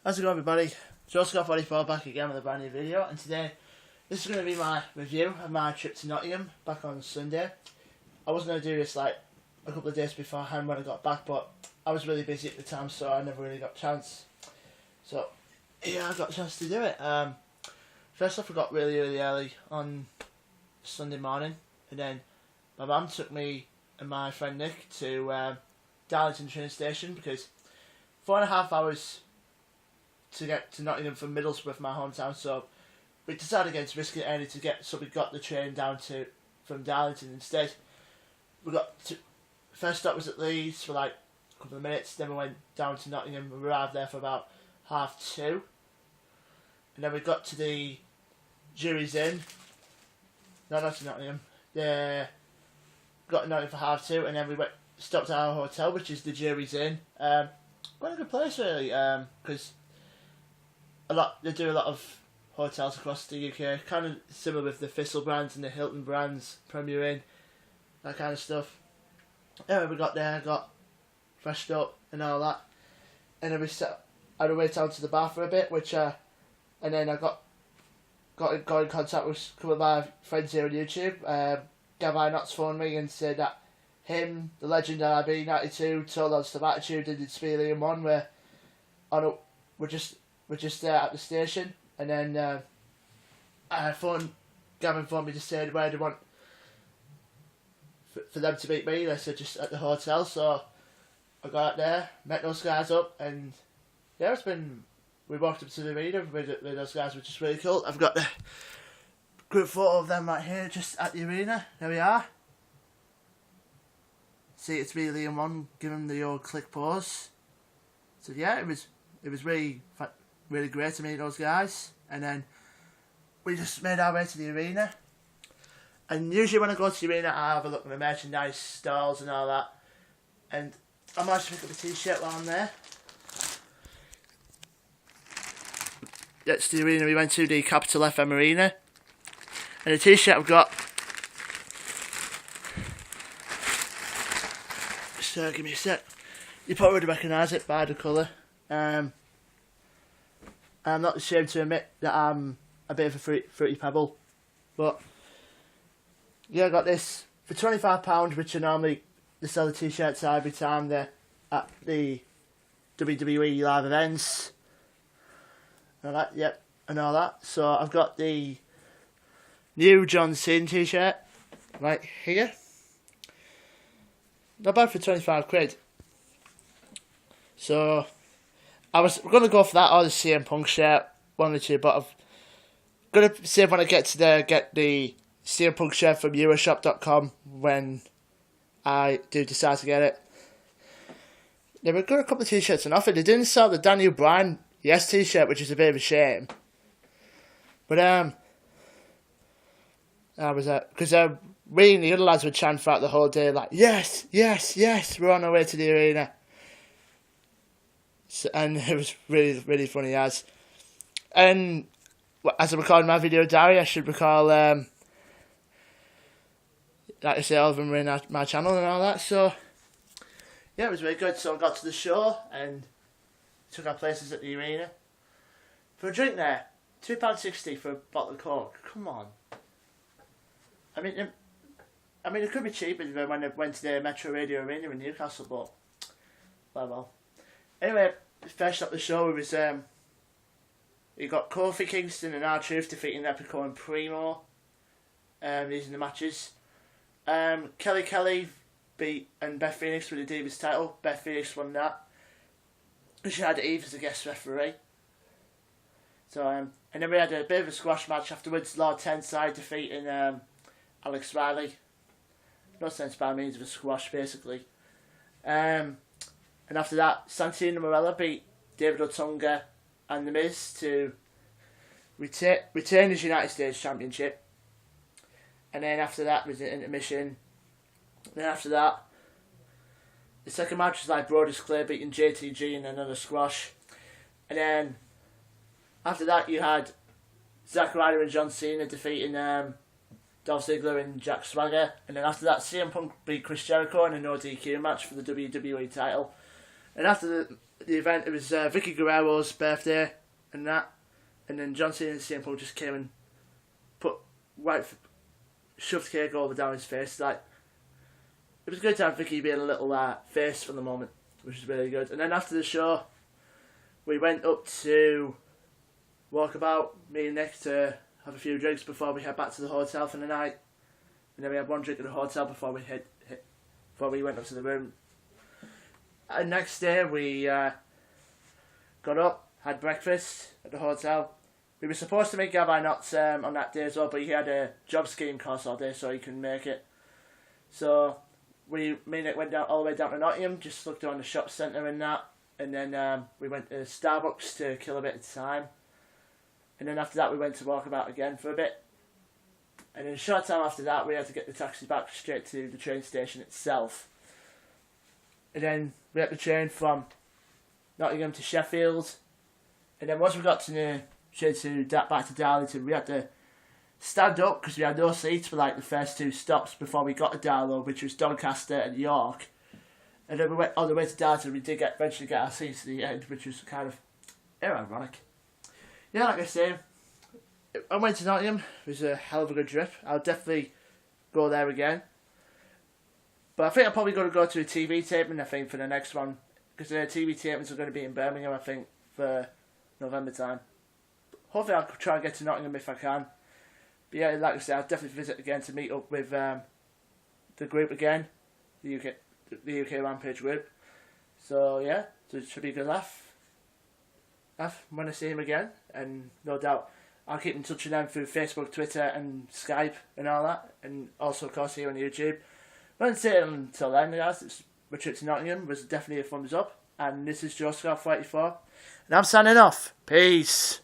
How's it going, everybody? Joe Scott44 back again with a brand new video, and today this is going to be my review of my trip to Nottingham back on Sunday. I was going to do this like a couple of days beforehand when I got back, but I was really busy at the time, so I never really got a chance. So yeah, I got a chance to do it. First off, I got really early on Sunday morning, and then my mum took me and my friend Nick to Darlington train station because 4.5 hours to get to Nottingham from Middlesbrough, my hometown. So we decided against risking it any to get. So we got the train down to from Darlington instead. We got to, first stop was at Leeds for like a couple of minutes. Then we went down to Nottingham. We arrived there for about 2:30, and then we got to the Jury's Inn. No, not to Nottingham. Yeah, got to Nottingham for 2:30, and then we stopped at our hotel, which is the Jury's Inn. Quite a good place really, because they do a lot of hotels across the UK, kind of similar with the Thistle brands and the Hilton brands, Premier Inn, that kind of stuff. Anyway, we got there, got freshed up and all that, and then I had to wait down to the bar for a bit, and then I got in contact with a couple of my friends here on YouTube. Gavin Knotts phoned me and said that him, the legend RB92, told us some attitude in Speedy and One, where we're just there at the station, and then Gavin phoned me to say where they want for them to meet me. They said just at the hotel, so I got out there, met those guys up, and yeah, we walked up to the arena with those guys, which is really cool. I've got the group photo of them right here, just at the arena. There we are. See, it's me, Liam One, give him the old click pause. So yeah, it was really great to meet those guys, and then we just made our way to the arena. And usually when I go to the arena, I have a look at the merchandise stalls and all that, and I managed to pick up a t-shirt while I'm there. That's the arena we went to, the Capital FM Arena, and the t-shirt I've got. So give me a sec. You probably would recognise it by the colour. I'm not ashamed to admit that I'm a bit of a fruity pebble, but yeah, I got this for £25, which are normally they sell the t-shirts every time they're at the WWE live events. And all that, yep, and all that. So I've got the new John Cena t-shirt right here. Not bad for 25 quid. So I was going to go for that or the CM Punk shirt, one of the two, but I'm going to save when I get the CM Punk shirt from Euroshop.com when I do decide to get it. Yeah, we've got a couple of t-shirts on offer. They didn't sell the Daniel Bryan Yes t-shirt, which is a bit of a shame. But I was because we and the other lads would chant throughout the whole day like, yes, yes, yes, we're on our way to the arena. So, and it was really funny as. And as I'm recording my video diary, I should recall, like I say, all of them were in my channel and all that. So yeah, it was really good. So I got to the show and took our places at the arena. For a drink there, £2.60 for a bottle of Coke. Come on. I mean, it could be cheaper than when I went to the Metro Radio Arena in Newcastle, but well. Anyway, first up the show was you got Kofi Kingston and R-Truth defeating Epico and Primo. These are the matches. Kelly beat and Beth Phoenix with the Divas title. Beth Phoenix won that. She had Eve as a guest referee. So and then we had a bit of a squash match afterwards. Lord Tensai defeating Alex Riley. No sense by means of a squash, basically. And after that, Santino Marella beat David Otunga and The Miz to retain his United States Championship. And then after that was an intermission. Then after that, the second match was like Brodus Clay beating JTG in another squash. And then after that you had Zack Ryder and John Cena defeating Dolph Ziggler and Jack Swagger. And then after that, CM Punk beat Chris Jericho in a no DQ match for the WWE title. And after the event. It was Vicky Guerrero's birthday and that. And then John Cena and CM Punk just came and shoved cake over down his face. Like, it was good to have Vicky being a little face for the moment, which was really good. And then after the show, we went up to Walkabout, me and Nick, to have a few drinks before we head back to the hotel for the night. And then we had one drink at the hotel before we went up to the room. And next day we got up, had breakfast at the hotel. We were supposed to meet Gabby Knots on that day as well, but he had a job skiing course all day, so he couldn't make it. So me and Nick went all the way down to Nottingham, just looked around the shop centre and that. And then we went to Starbucks to kill a bit of time. And then after that we went to Walkabout again for a bit. And in a short time after that we had to get the taxi back straight to the train station itself. And then we had the train from Nottingham to Sheffield. And then once we got to the train back to Darlington, we had to stand up because we had no seats for like the first two stops before we got to Darlow, which was Doncaster and York. And then we went on the way to Darlington. We did eventually get our seats to the end, which was kind of ironic. Yeah, like I say, I went to Nottingham. It was a hell of a good trip. I'll definitely go there again. But I think I'm probably going to go to a TV taping, I think, for the next one. Because the TV tapings are going to be in Birmingham, I think, for November time. Hopefully I'll try and get to Nottingham if I can. But yeah, like I said, I'll definitely visit again to meet up with the group again. The UK Rampage group. So yeah, so it should be a good laugh when I see him again. And no doubt I'll keep in touch with them through Facebook, Twitter and Skype and all that. And also of course here on YouTube. But until then, guys, my trip to Nottingham was definitely a thumbs up. And this is Joe Scar 44. And I'm signing off. Peace.